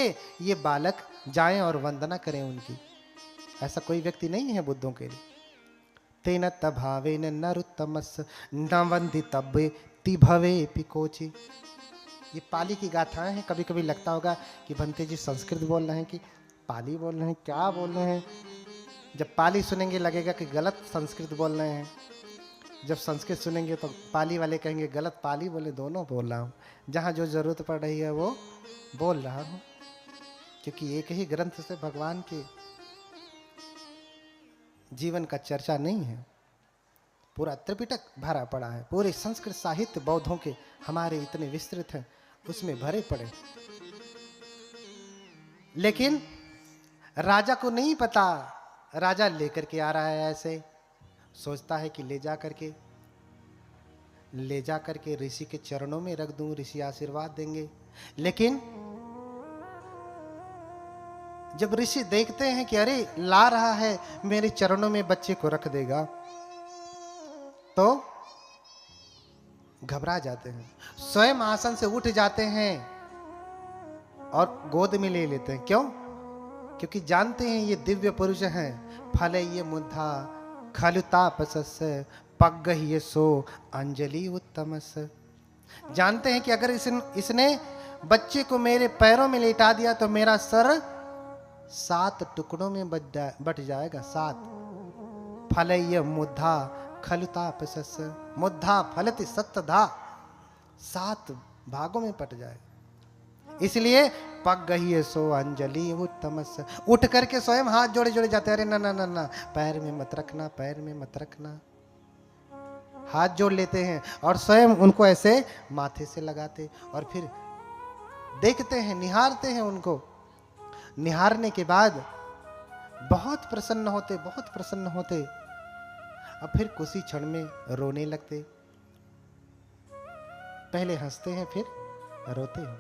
ये बालक जाएं और वंदना करें उनकी। ऐसा कोई व्यक्ति नहीं है बुद्धों के लिए। तेन तभावेन नरुत्तमस् न वंदितव्ये भवे पिकोचि। ये पाली की गाथाएं हैं। कभी कभी लगता होगा कि भंते जी संस्कृत बोल रहे हैं कि पाली बोल रहे हैं, क्या बोल रहे हैं। जब पाली सुनेंगे लगेगा कि गलत संस्कृत बोल रहे हैं, जब संस्कृत सुनेंगे तो पाली वाले कहेंगे गलत पाली बोले। दोनों बोल रहा हूँ, जहाँ जो जरूरत पड़ रही है वो बोल रहा हूँ, क्योंकि एक ही ग्रंथ से भगवान के जीवन का चर्चा नहीं है। पूरा त्रिपिटक भरा पड़ा है। पूरे संस्कृत साहित्य बौद्धों के हमारे इतने विस्तृत हैं, उसमें भरे पड़े। लेकिन राजा को नहीं पता, राजा लेकर के आ रहा है। ऐसे सोचता है कि ले जा करके ऋषि के चरणों में रख दूं, ऋषि आशीर्वाद देंगे। लेकिन जब ऋषि देखते हैं कि अरे ला रहा है, मेरे चरणों में बच्चे को रख देगा, तो घबरा जाते हैं। स्वयं आसन से उठ जाते हैं और गोद में ले लेते हैं। क्यों? क्योंकि जानते हैं ये दिव्य पुरुष हैं। फले ये मुद्धा खलुतापसस पग्गह्य सो अंजलि उत्तमस। जानते हैं कि अगर इसने बच्चे को मेरे पैरों में लेटा दिया तो मेरा सर 7 टुकड़ों में बट जाएगा। 7 फलय मुद्धा खलुतापसस। मुद्धा फलति सत्तधा, 7 भागों में पट जाएगा। इसलिए पग्गह्य सो अंजलि उत्तमस। उठ करके स्वयं हाथ जोड़े जोड़े जाते। अरे ना ना ना ना, पैर में मत रखना, पैर में मत रखना। हाथ जोड़ लेते हैं और स्वयं उनको ऐसे माथे से लगाते और फिर देखते हैं, निहारते हैं उनको। निहारने के बाद बहुत प्रसन्न होते, बहुत प्रसन्न होते। अब फिर कुछ क्षण में रोने लगते। पहले हंसते हैं फिर रोते हैं।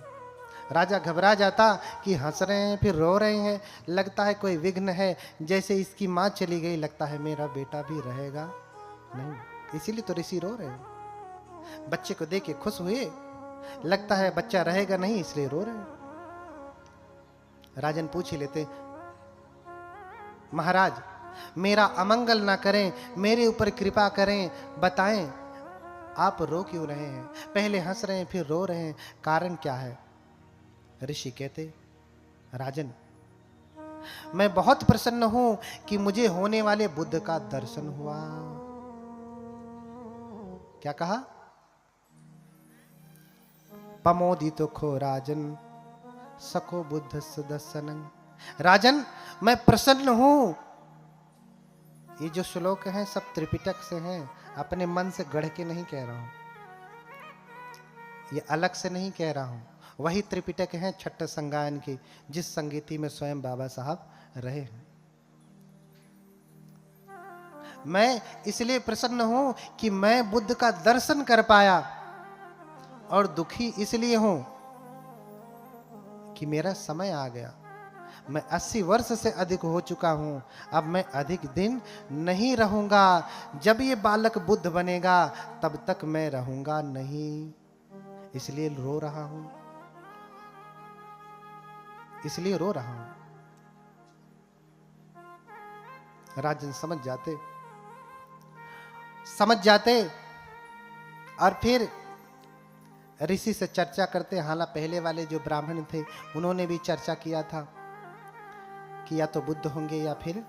राजा घबरा जाता कि हंस रहे हैं फिर रो रहे हैं, लगता है कोई विघ्न है। जैसे इसकी माँ चली गई, लगता है मेरा बेटा भी रहेगा नहीं, इसीलिए तो ऋषि रो रहे हैं। बच्चे को देख के खुश हुए, लगता है बच्चा रहेगा नहीं, इसलिए रो रहे हैं। राजन पूछ ही लेते, महाराज मेरा अमंगल ना करें, मेरे ऊपर कृपा करें, बताएं आप रो क्यों रहे हैं? पहले हंस रहे हैं फिर रो रहे हैं, कारण क्या है? ऋषि कहते, राजन मैं बहुत प्रसन्न हूं कि मुझे होने वाले बुद्ध का दर्शन हुआ। क्या कहा? पमोदितो खो राजन सको बुद्ध सदस्सनं। राजन मैं प्रसन्न हूं। ये जो श्लोक हैं सब त्रिपिटक से हैं, अपने मन से गढ़ के नहीं कह रहा हूं, ये अलग से नहीं कह रहा हूं। वही त्रिपिटक हैं छठ संगायन की, जिस संगीति में स्वयं बाबा साहब रहे हैं। मैं इसलिए प्रसन्न हूं कि मैं बुद्ध का दर्शन कर पाया, और दुखी इसलिए हूं कि मेरा समय आ गया। मैं 80 वर्ष से अधिक हो चुका हूं, अब मैं अधिक दिन नहीं रहूंगा। जब ये बालक बुद्ध बनेगा तब तक मैं रहूंगा नहीं, इसलिए रो रहा हूं, इसलिए रो रहा हूं। राजन समझ जाते और फिर ऋषि से चर्चा करते। हालांकि पहले वाले जो ब्राह्मण थे उन्होंने भी चर्चा किया था कि या तो बुद्ध होंगे या फिर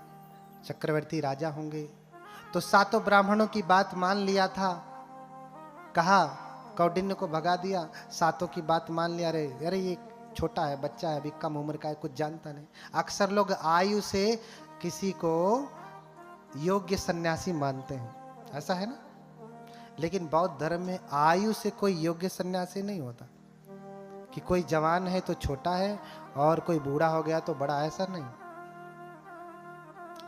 चक्रवर्ती राजा होंगे। तो 7 ब्राह्मणों की बात मान लिया था। कहा कौंडिन्य को भगा दिया, 7 की बात मान लिया। अरे ये छोटा है, बच्चा है, अभी कम उम्र का है, कुछ जानता नहीं। अक्सर लोग आयु से किसी को योग्य सन्यासी मानते हैं, ऐसा है ना। लेकिन बौद्ध धर्म में आयु से कोई योग्य सन्यासी नहीं होता कि कोई जवान है तो छोटा है और कोई बूढ़ा हो गया तो बड़ा, ऐसा नहीं।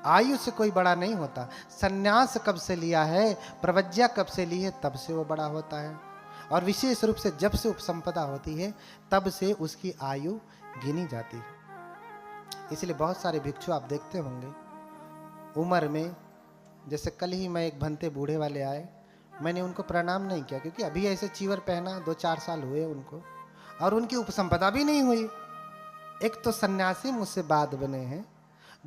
आयु से कोई बड़ा नहीं होता। सन्यास कब से लिया है, प्रवज्ञा कब से ली है, तब से वो बड़ा होता है। और विशेष रूप से जब से उपसंपदा होती है तब से उसकी आयु गिनी जाती है। इसलिए बहुत सारे भिक्षु आप देखते होंगे उम्र में, जैसे कल ही मैं एक भंते बूढ़े वाले आए, मैंने उनको प्रणाम नहीं किया क्योंकि अभी ऐसे चीवर पहना, 2-4 साल हुए उनको, और उनकी उपसंपदा भी नहीं हुई। एक तो सन्यासी मुझसे बाद बने हैं,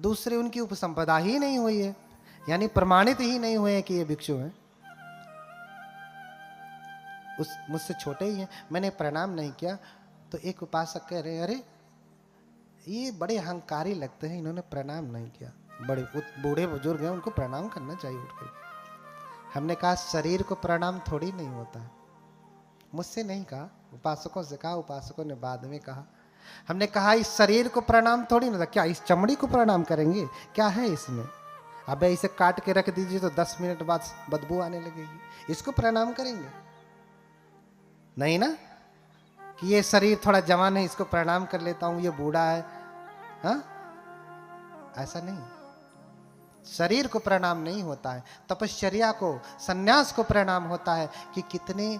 दूसरे उनकी उपसंपदा ही नहीं हुई है, यानी प्रमाणित ही नहीं हुए हैं कि ये भिक्षु हैं। उस मुझसे छोटे ही हैं। मैंने प्रणाम नहीं किया तो एक उपासक कह रहे, अरे ये बड़े अहंकारी लगते हैं, इन्होंने प्रणाम नहीं किया। बड़े बूढ़े बुजुर्ग हैं, उनको प्रणाम करना चाहिए उठकर। हमने कहा शरीर को प्रणाम थोड़ी नहीं होता है। मुझसे नहीं कहा, उपासकों से कहा, उपासकों ने बाद में कहा। हमने कहा इस शरीर को प्रणाम थोड़ी नहीं होता, क्या इस चमड़ी को प्रणाम करेंगे? क्या है इसमें? अब इसे काट के रख दीजिए तो 10 मिनट बाद बदबू आने लगेगी, इसको प्रणाम करेंगे? नहीं ना, कि ये शरीर थोड़ा जवान है, इसको प्रणाम कर लेता हूं, ये बूढ़ा है। हाँ, ऐसा नहीं। शरीर को प्रणाम नहीं होता है, तपश्चर्या को, सन्यास को प्रणाम होता है कि कितने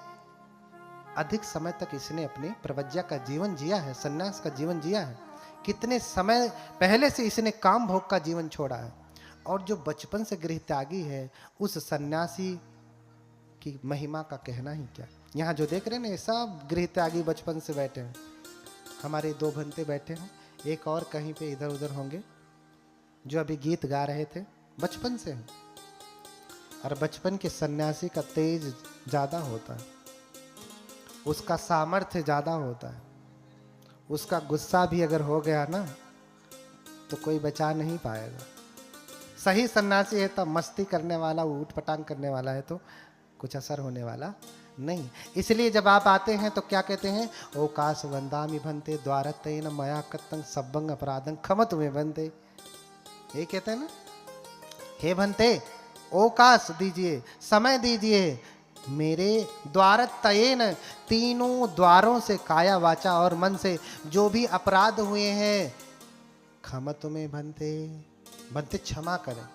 अधिक समय तक इसने अपने प्रवज्ञा का जीवन जिया है, सन्यास का जीवन जिया है, कितने समय पहले से इसने काम भोग का जीवन छोड़ा है। और जो बचपन से गृह त्यागी है, उस सन्यासी की महिमा का कहना ही क्या। यहाँ जो देख रहे हैं ना, सब गृह त्यागी बचपन से बैठे हैं। हमारे 2 भंते बैठे हैं, एक और कहीं पे इधर उधर होंगे, जो अभी गीत गा रहे थे, बचपन से हैं। और बचपन के सन्यासी का तेज ज्यादा होता है, उसका सामर्थ्य ज्यादा होता है। उसका गुस्सा भी अगर हो गया ना तो कोई बचा नहीं पाएगा। सही सन्यासी है तब मस्ती करने वाला, ऊट पटांग करने वाला है तो कुछ असर होने वाला नहीं। इसलिए जब आप आते हैं तो क्या कहते हैं, ओकाश वंदामि भंते द्वारतेन मया कत्तं सब्बंग अपराधं खमत में भंते। ये कहते हैं ना, हे भंते ओकाश दीजिए, समय दीजिए, मेरे द्वारतयेन, तीनों द्वारों से, काया वाचा और मन से जो भी अपराध हुए हैं, खमत में भंते, भंते क्षमा करें।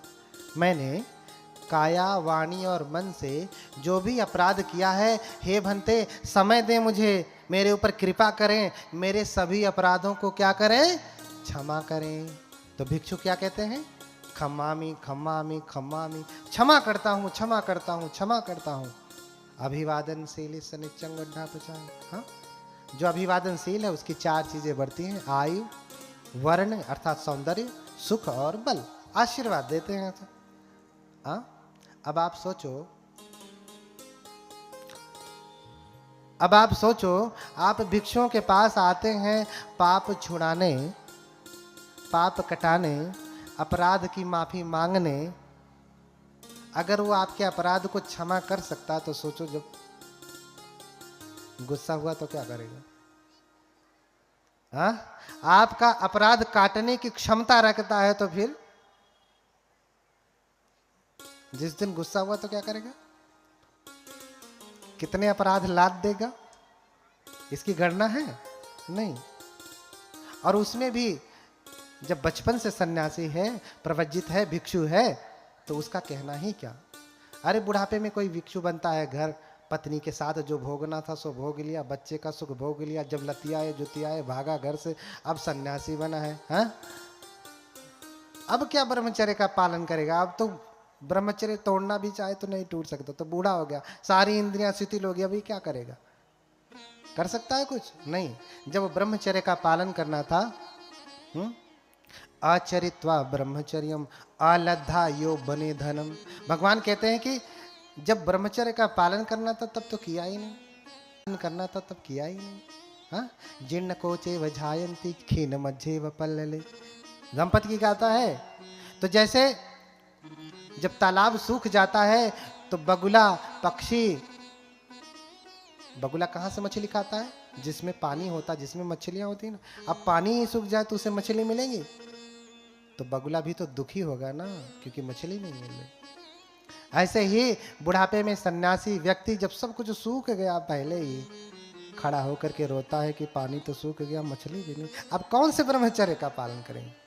मैंने काया वाणी और मन से जो भी अपराध किया है, हे भंते समय दें मुझे, मेरे ऊपर कृपा करें, मेरे सभी अपराधों को क्या करें, क्षमा करें। तो भिक्षु क्या कहते हैं, खम्मामी खम्मामी खम्मामी, क्षमा करता हूँ, क्षमा करता हूँ, क्षमा करता हूँ। अभिवादनशील सनिच्चंग वड्ढा प्रचार। हाँ, जो अभिवादनशील है उसकी 4 चीजें बढ़ती हैं, आयु, वर्ण अर्थात सौंदर्य, सुख और बल, आशीर्वाद देते हैं। हाँ, अब आप सोचो, आप भिक्षुओं के पास आते हैं पाप छुड़ाने, पाप कटाने, अपराध की माफी मांगने। अगर वो आपके अपराध को क्षमा कर सकता तो सोचो जब गुस्सा हुआ तो क्या करेगा। हाँ, आपका अपराध काटने की क्षमता रखता है तो फिर जिस दिन गुस्सा हुआ तो क्या करेगा, कितने अपराध लाद देगा, इसकी गणना है नहीं। और उसमें भी जब बचपन से सन्यासी है, प्रवज्जित है, भिक्षु है, तो उसका कहना ही क्या। अरे बुढ़ापे में कोई भिक्षु बनता है, घर पत्नी के साथ जो भोगना था सो भोग लिया, बच्चे का सुख भोग लिया, जब लतियाए जुतियाए भागा घर से, अब सन्यासी बना है। हाँ, अब क्या ब्रह्मचर्य का पालन करेगा। अब तो ब्रह्मचर्य तोड़ना भी चाहे तो नहीं टूट सकता, तो बूढ़ा हो गया, सारी इंद्रियां शिथिल हो गई, अभी क्या करेगा, कर सकता है कुछ नहीं। जब ब्रह्मचर्य का पालन करना था, आचरित्वा ब्रह्मचर्यम अलद्धा यो बने धनम। भगवान कहते हैं कि जब ब्रह्मचर्य का पालन करना था तब तो किया ही नहीं, करना था तब किया ही नहीं। हाँ, जीर्ण कोचे वजायंती खीन मज्जे व पल्लले, दंपति की गाता है। तो जैसे जब तालाब सूख जाता है तो बगुला पक्षी, बगुला कहाँ से मछली खाता है, जिसमें पानी होता, जिसमें मछलियां होती है ना। अब पानी ही सूख जाए तो उसे मछली मिलेगी, तो बगुला भी तो दुखी होगा ना, क्योंकि मछली नहीं मिल रही। ऐसे ही बुढ़ापे में सन्यासी व्यक्ति जब सब कुछ सूख गया, पहले ही खड़ा होकर के रोता है कि पानी तो सूख गया, मछली भी नहीं, अब कौन से ब्रह्मचर्य का पालन करेंगे।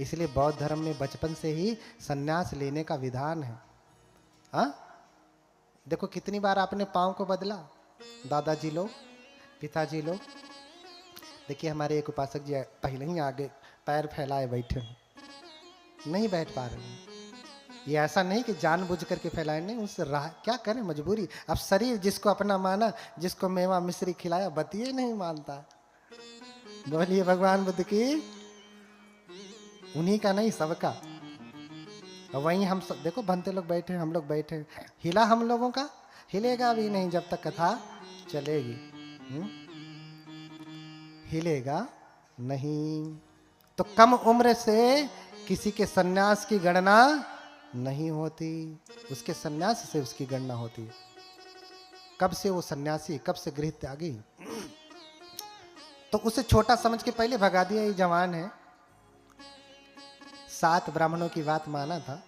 इसलिए बौद्ध धर्म में बचपन से ही सन्यास लेने का विधान है। हाँ, देखो कितनी बार आपने पाँव को बदला, दादाजी लोग, पिताजी लोग। देखिए हमारे एक उपासक जी पहले ही आगे पैर फैलाए बैठे हैं, नहीं बैठ पा रहे हैं। ये ऐसा नहीं कि जानबूझ करके फैलाए, नहीं, उससे राह क्या करें, मजबूरी। अब शरीर जिसको अपना माना, जिसको मेवा मिश्री खिलाया, बतिये नहीं मानता। बोलिए भगवान बुद्ध की। उन्हीं का नहीं, सबका। और वहीं हम सब देखो, बनते लोग बैठे, हम लोग बैठे, हिला हम लोगों का? हिलेगा भी नहीं जब तक कथा चलेगी। हिलेगा नहीं। तो कम उम्र से किसी के सन्यास की गणना नहीं होती, उसके सन्यास से उसकी गणना होती। कब से वो सन्यासी, कब से गृह त्यागी। तो उसे छोटा समझ के पहले भगा दिया, ये जवान है। 7 ब्राह्मणों की बात माना था,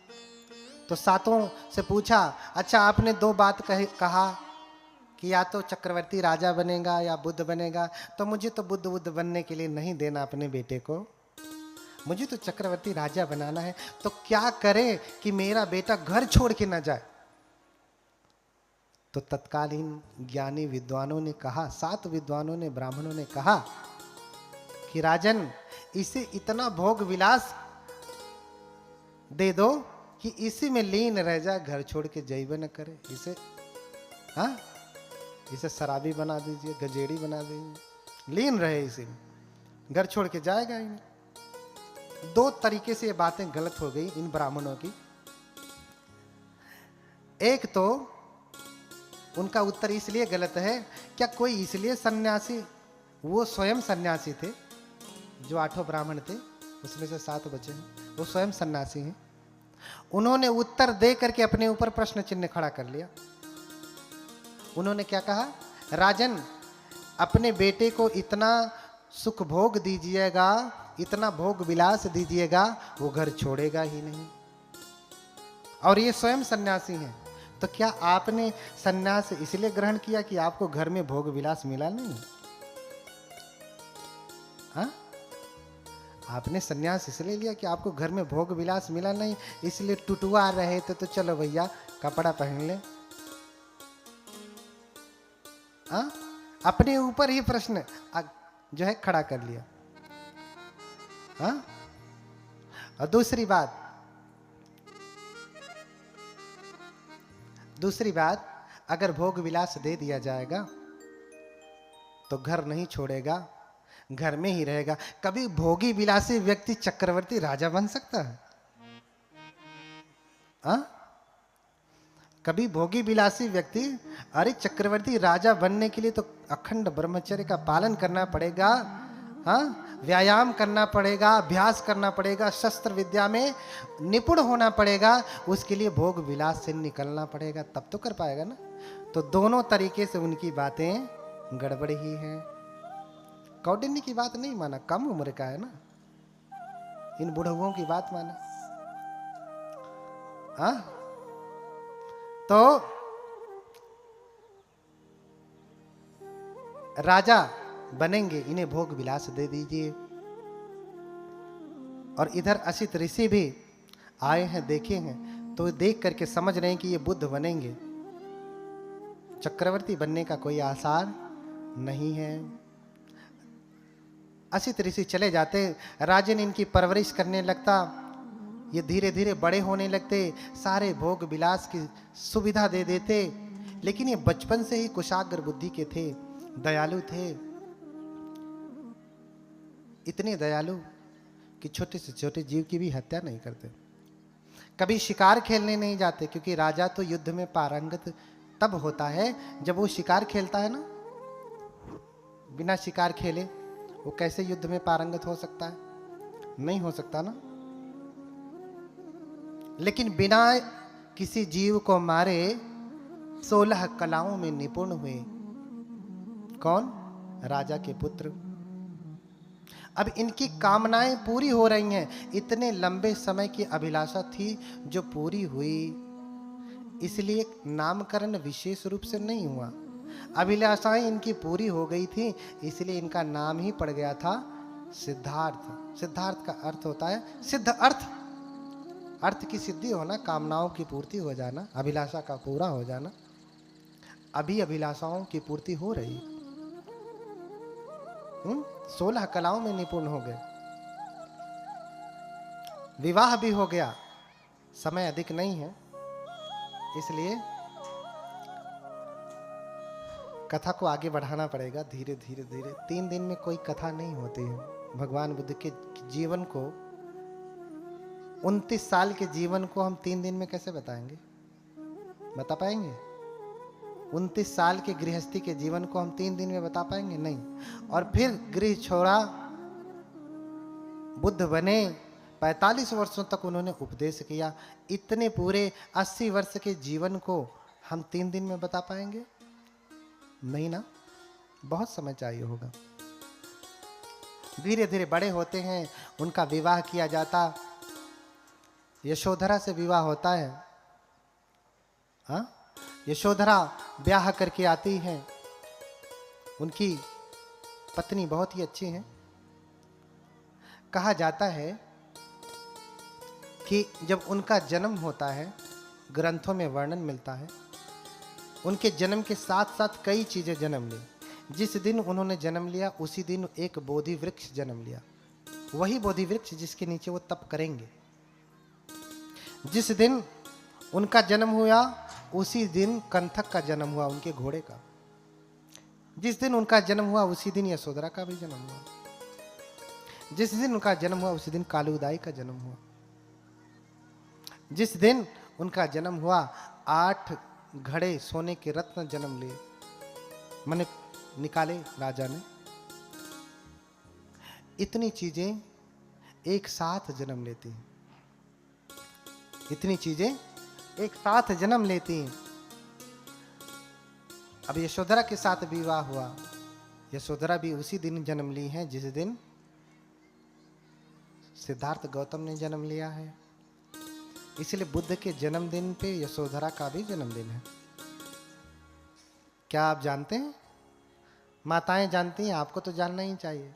तो 7 से पूछा, अच्छा आपने 2 बात कहा कि या तो चक्रवर्ती राजा बनेगा या बुद्ध बनेगा, तो मुझे तो बुद्ध बनने के लिए नहीं देना अपने बेटे को, मुझे तो चक्रवर्ती राजा बनाना है। तो क्या करे कि मेरा बेटा घर छोड़ के ना जाए? तो तत्कालीन ज्ञानी विद्वानों ने कहा, 7 विद्वानों ने, ब्राह्मणों ने कहा कि राजन, इसे इतना भोग विलास दे दो कि इसी में लीन रह जाए, घर छोड़ के जइबे न करे। इसे हाँ, इसे शराबी बना दीजिए, गजेड़ी बना दीजिए, लीन रहे इसी में, घर छोड़ के जाएगा ही नहीं। 2 तरीके से ये बातें गलत हो गई इन ब्राह्मणों की। एक तो उनका उत्तर इसलिए गलत है, क्या कोई इसलिए सन्यासी, वो स्वयं सन्यासी थे, जो 8 ब्राह्मण थे उसमें से 7 बचे हैं, वो स्वयं सन्यासी हैं। उन्होंने उत्तर दे करके अपने ऊपर प्रश्न चिन्ह खड़ा कर लिया। उन्होंने क्या कहा, राजन अपने बेटे को इतना सुख भोग दीजिएगा, इतना भोग विलास दीजिएगा, वो घर छोड़ेगा ही नहीं। और ये स्वयं सन्यासी हैं, तो क्या आपने सन्यास इसलिए ग्रहण किया कि आपको घर में भोग विलास मिला नहीं? हाँ, आपने सन्यास इसलिए लिया कि आपको घर में भोग विलास मिला नहीं, इसलिए टुटुआ रहे थे, तो चलो भैया कपड़ा पहन ले। हाँ, अपने ऊपर ही प्रश्न जो है खड़ा कर लिया। हाँ, और दूसरी बात, अगर भोग विलास दे दिया जाएगा तो घर नहीं छोड़ेगा, घर में ही रहेगा। कभी भोगी विलासी व्यक्ति चक्रवर्ती राजा बन सकता है? हाँ, कभी भोगी विलासी व्यक्ति, अरे चक्रवर्ती राजा बनने के लिए तो अखंड ब्रह्मचर्य का पालन करना पड़ेगा। हाँ, व्यायाम करना पड़ेगा, अभ्यास करना पड़ेगा, शस्त्र विद्या में निपुण होना पड़ेगा, उसके लिए भोग विलास से निकलना पड़ेगा, तब तो कर पाएगा ना। तो दोनों तरीके से उनकी बातें गड़बड़ ही हैं। कौंडिन्य की बात नहीं माना, कम उम्र का है ना, इन बुढ़उओं की बात माना। हाँ, तो राजा बनेंगे, इन्हें भोग विलास दे दीजिए। और इधर असित ऋषि भी आए हैं, देखे हैं, तो देख करके समझ रहे हैं कि ये बुद्ध बनेंगे, चक्रवर्ती बनने का कोई आसार नहीं है। असित ऋषि चले जाते, राजन इनकी परवरिश करने लगता, ये धीरे धीरे बड़े होने लगते, सारे भोग विलास की सुविधा दे देते। लेकिन ये बचपन से ही कुशाग्र बुद्धि के थे, दयालु थे, इतने दयालु कि छोटे से छोटे जीव की भी हत्या नहीं करते। कभी शिकार खेलने नहीं जाते, क्योंकि राजा तो युद्ध में पारंगत तब होता है जब वो शिकार खेलता है ना। बिना शिकार खेले वो कैसे युद्ध में पारंगत हो सकता है? नहीं हो सकता ना। लेकिन बिना किसी जीव को मारे 16 कलाओं में निपुण हुए। कौन? राजा के पुत्र। अब इनकी कामनाएं पूरी हो रही हैं, इतने लंबे समय की अभिलाषा थी जो पूरी हुई, इसलिए नामकरण विशेष रूप से नहीं हुआ। अभिलाषाएं इनकी पूरी हो गई थी, इसलिए इनका नाम ही पड़ गया था सिद्धार्थ। सिद्धार्थ का अर्थ होता है सिद्ध अर्थ, अर्थ की सिद्धि होना, कामनाओं की पूर्ति हो जाना, अभिलाषा का पूरा हो जाना। अभी अभिलाषाओं की पूर्ति हो रही। 16 कलाओं में निपुण हो गए, विवाह भी हो गया, समय अधिक नहीं है, इसलिए कथा को आगे बढ़ाना पड़ेगा धीरे धीरे धीरे। 3 दिन में कोई कथा नहीं होती है। भगवान बुद्ध के जीवन को, 29 साल के जीवन को हम 3 दिन में कैसे बताएंगे? बता पाएंगे? 29 साल के गृहस्थी के जीवन को हम 3 दिन में बता पाएंगे? नहीं। और फिर गृह छोड़ा, बुद्ध बने, 45 वर्षों तक उन्होंने उपदेश किया। इतने पूरे 80 वर्ष के जीवन को हम 3 दिन में बता पाएंगे? नहीं ना, बहुत समय चाहिए होगा। धीरे धीरे बड़े होते हैं, उनका विवाह किया जाता, यशोधरा से विवाह होता है। हाँ, यशोधरा ब्याह करके आती हैं। उनकी पत्नी बहुत ही अच्छी हैं। कहा जाता है कि जब उनका जन्म होता है, ग्रंथों में वर्णन मिलता है, उनके जन्म के साथ साथ कई चीजें जन्म ली। जिस दिन उन्होंने जन्म लिया उसी दिन एक बोधि वृक्ष जन्म लिया, वही बोधि वृक्ष जिसके नीचे वो तप करेंगे। जिस दिन उनका जन्म हुआ उसी दिन कंथक का जन्म हुआ, उनके घोड़े का। जिस दिन उनका जन्म हुआ उसी दिन यशोधरा का भी जन्म हुआ। जिस दिन उनका जन्म हुआ उसी दिन कालूदाई का जन्म हुआ। जिस दिन उनका जन्म हुआ 8 घड़े सोने के रत्न जन्म लिए, मैंने निकाले राजा ने। इतनी चीजें एक साथ जन्म लेती हैं, इतनी चीजें एक साथ जन्म लेती हैं। अब यशोधरा के साथ विवाह हुआ। यशोधरा भी उसी दिन जन्म ली है जिस दिन सिद्धार्थ गौतम ने जन्म लिया है। इसलिए बुद्ध के जन्मदिन पे यशोधरा का भी जन्मदिन है। क्या आप जानते हैं? माताएं जानती हैं, आपको तो जानना ही चाहिए।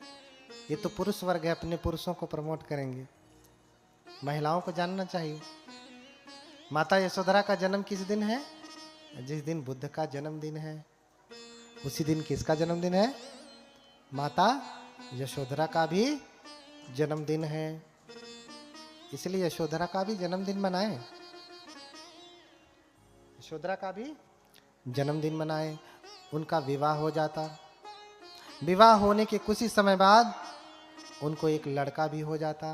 ये तो पुरुष वर्ग है, अपने पुरुषों को प्रमोट करेंगे, महिलाओं को जानना चाहिए। माता यशोधरा का जन्म किस दिन है? जिस दिन बुद्ध का जन्मदिन है उसी दिन किसका जन्मदिन है? माता यशोधरा का भी जन्मदिन है। इसलिए यशोधरा का भी जन्मदिन मनाएं, यशोधरा का भी जन्मदिन मनाएं। उनका विवाह हो जाता। विवाह होने के कुछ ही समय बाद उनको एक लड़का भी हो जाता।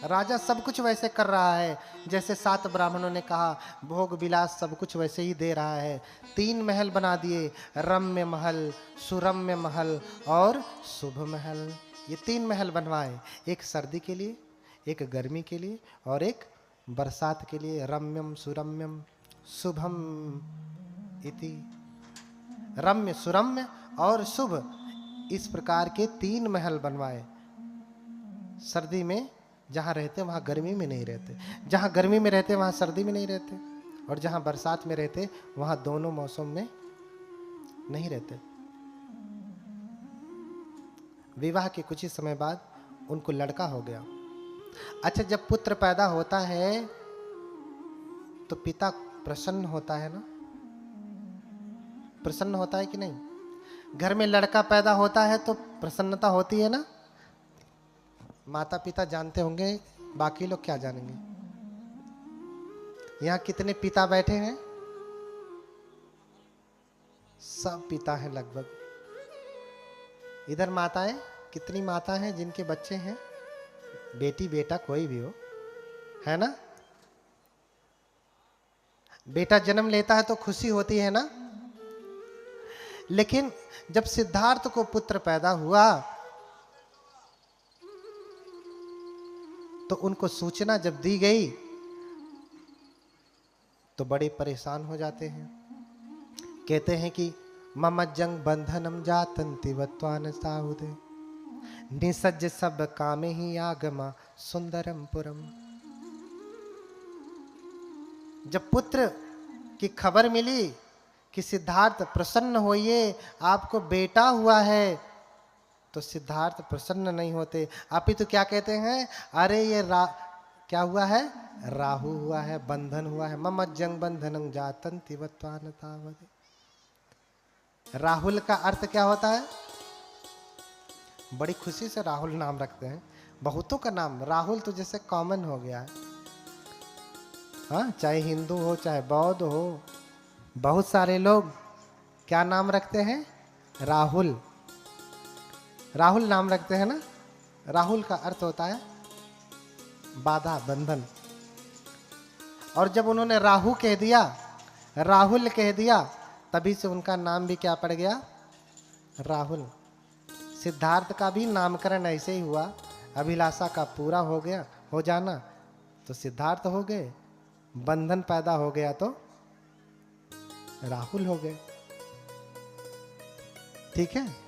राजा सब कुछ वैसे कर रहा है जैसे 7 ब्राह्मणों ने कहा, भोग विलास सब कुछ वैसे ही दे रहा है। 3 महल बना दिए, रम्य महल, सुरम्य महल और शुभ महल। ये 3 महल बनवाए, एक सर्दी के लिए, एक गर्मी के लिए और एक बरसात के लिए। रम्यम सुरम्यम शुभम इति। रम्य, सुरम्य और शुभ, इस प्रकार के 3 महल बनवाए। सर्दी में जहां रहते वहां गर्मी में नहीं रहते, जहां गर्मी में रहते वहां सर्दी में नहीं रहते, और जहां बरसात में रहते वहां दोनों मौसम में नहीं रहते। विवाह के कुछ ही समय बाद उनको लड़का हो गया। अच्छा, जब पुत्र पैदा होता है तो पिता प्रसन्न होता है ना? प्रसन्न होता है कि नहीं? घर में लड़का पैदा होता है तो प्रसन्नता होती है ना? माता पिता जानते होंगे, बाकी लोग क्या जानेंगे? यहाँ कितने पिता बैठे हैं? सब पिता हैं लगभग। इधर माताएं, कितनी माता हैं जिनके बच्चे हैं? बेटी बेटा कोई भी हो, है ना? बेटा जन्म लेता है तो खुशी होती है ना? लेकिन जब सिद्धार्थ को पुत्र पैदा हुआ तो उनको सूचना जब दी गई तो बड़े परेशान हो जाते हैं। कहते हैं कि ममज्जंग बंधनम जातंति वत्वान साहुदे निसज्ज सब कामे ही आगमा सुंदरम पुरम। जब पुत्र की खबर मिली कि सिद्धार्थ प्रसन्न होइए, आपको बेटा हुआ है, तो सिद्धार्थ प्रसन्न नहीं होते। आप ही तो क्या कहते हैं? अरे ये क्या हुआ है? राहु हुआ है, बंधन हुआ है। ममज्जंग बंधनं जातंति वत्वान तावदे। राहुल का अर्थ क्या होता है? बड़ी खुशी से राहुल नाम रखते हैं। बहुतों का नाम राहुल तो जैसे कॉमन हो गया है। हाँ, चाहे हिंदू हो चाहे बौद्ध हो, बहुत सारे लोग क्या नाम रखते हैं? राहुल। राहुल नाम रखते हैं ना। राहुल का अर्थ होता है बाधा, बंधन। और जब उन्होंने राहु कह दिया, राहुल कह दिया, तभी से उनका नाम भी क्या पड़ गया? राहुल। सिद्धार्थ का भी नामकरण ऐसे ही हुआ, अभिलाषा का पूरा हो गया, हो जाना तो सिद्धार्थ हो गए, बंधन पैदा हो गया तो राहुल हो गए। ठीक है।